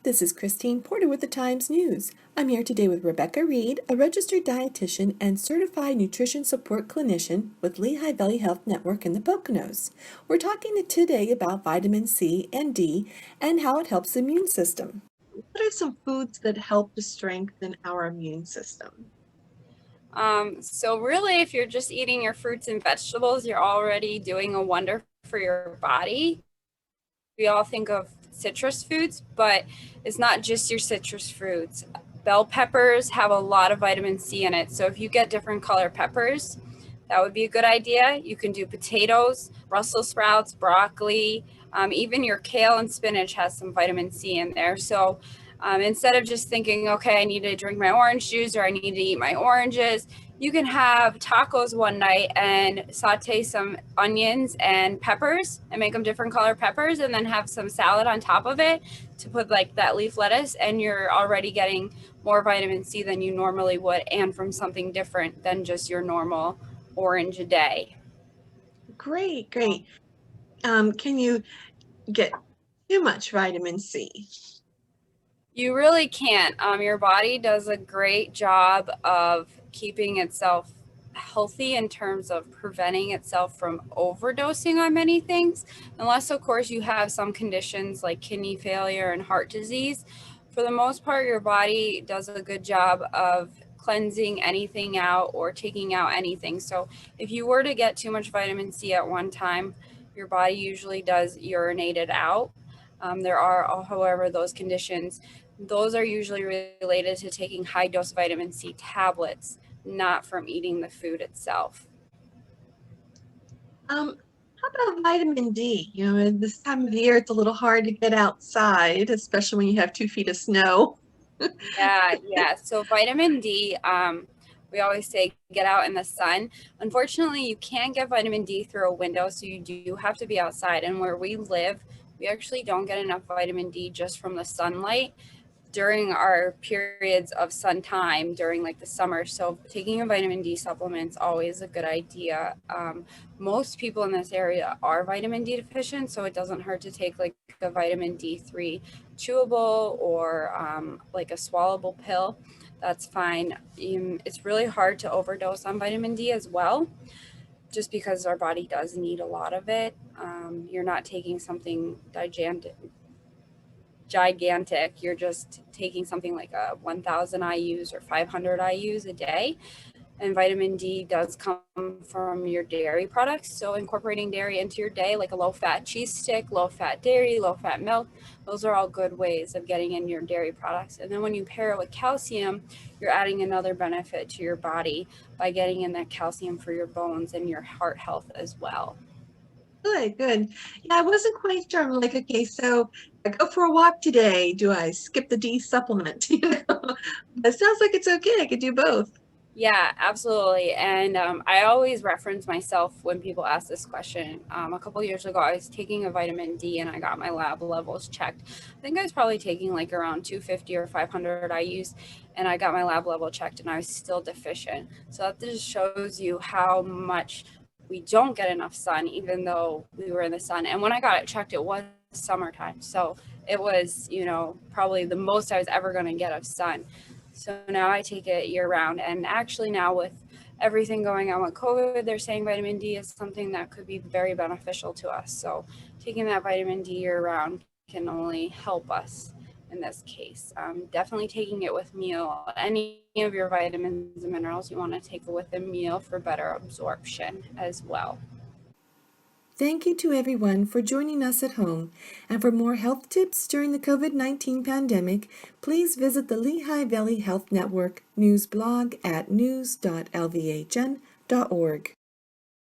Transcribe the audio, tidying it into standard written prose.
This is Christine Porter with the Times News. I'm here today with Rebecca Reed, a registered dietitian and certified nutrition support clinician with Lehigh Valley Health Network in the Poconos. We're talking today about vitamin C and D and how it helps the immune system. What are some foods that help to strengthen our immune system? So really, if you're just eating your fruits and vegetables, you're already doing a wonder for your body. We all think of citrus foods, but it's not just your citrus fruits. Bell peppers have a lot of vitamin C in it. So if you get different color peppers, that would be a good idea. You can do potatoes, Brussels sprouts, broccoli, even your kale and spinach has some vitamin C in there. So instead of just thinking, okay, I need to drink my orange juice or I need to eat my oranges, you can have tacos one night and saute some onions and peppers and make them different color peppers, and then have some salad on top of it to put like that leaf lettuce, and you're already getting more vitamin C than you normally would, and from something different than just your normal orange a day. Great, great. Can you get too much vitamin C? You really can't. Your body does a great job of keeping itself healthy in terms of preventing itself from overdosing on many things, unless, of course, you have some conditions like kidney failure and heart disease. For the most part, your body does a good job of cleansing anything out or taking out anything. So if you were to get too much vitamin C at one time, your body usually does urinate it out. There are, however, those conditions. Those are usually related to taking high dose vitamin C tablets, not from eating the food itself. How about vitamin D? At this time of year, it's a little hard to get outside, especially when you have 2 feet of snow. Yeah. So vitamin D, we always say get out in the sun. Unfortunately, you can't get vitamin D through a window, so you do have to be outside. And where we live, we actually don't get enough vitamin D just from the sunlight during our periods of sun time during like the summer. So taking a vitamin D supplement is always a good idea. Most people in this area are vitamin D deficient, so it doesn't hurt to take like a vitamin D3 chewable or like a swallowable pill. That's fine. It's really hard to overdose on vitamin D as well, just because our body does need a lot of it. You're not taking something gigantic. You're just taking something like a 1000 IUs or 500 IUs a day. And vitamin D does come from your dairy products. So incorporating dairy into your day, like a low-fat cheese stick, low-fat dairy, low-fat milk, those are all good ways of getting in your dairy products. And then when you pair it with calcium, you're adding another benefit to your body by getting in that calcium for your bones and your heart health as well. Good, good. Yeah, I wasn't quite sure. I'm like, okay, so I go for a walk today. Do I skip the D supplement? It sounds like it's okay. I could do both. Yeah, absolutely. And I always reference myself when people ask this question. A couple of years ago, I was taking a vitamin D and I got my lab levels checked. I think I was probably taking like around 250 or 500 IUs, and I got my lab level checked and I was still deficient. So that just shows you how much we don't get enough sun, even though we were in the sun. And when I got it checked, it was summertime. So it was, probably the most I was ever going to get of sun. So now I take it year round. And actually now with everything going on with COVID, they're saying vitamin D is something that could be very beneficial to us. So taking that vitamin D year round can only help us in this case. Definitely taking it with meal. Any of your vitamins and minerals you want to take it with a meal for better absorption as well. Thank you to everyone for joining us at home. And for more health tips during the COVID-19 pandemic, please visit the Lehigh Valley Health Network news blog at news.lvhn.org.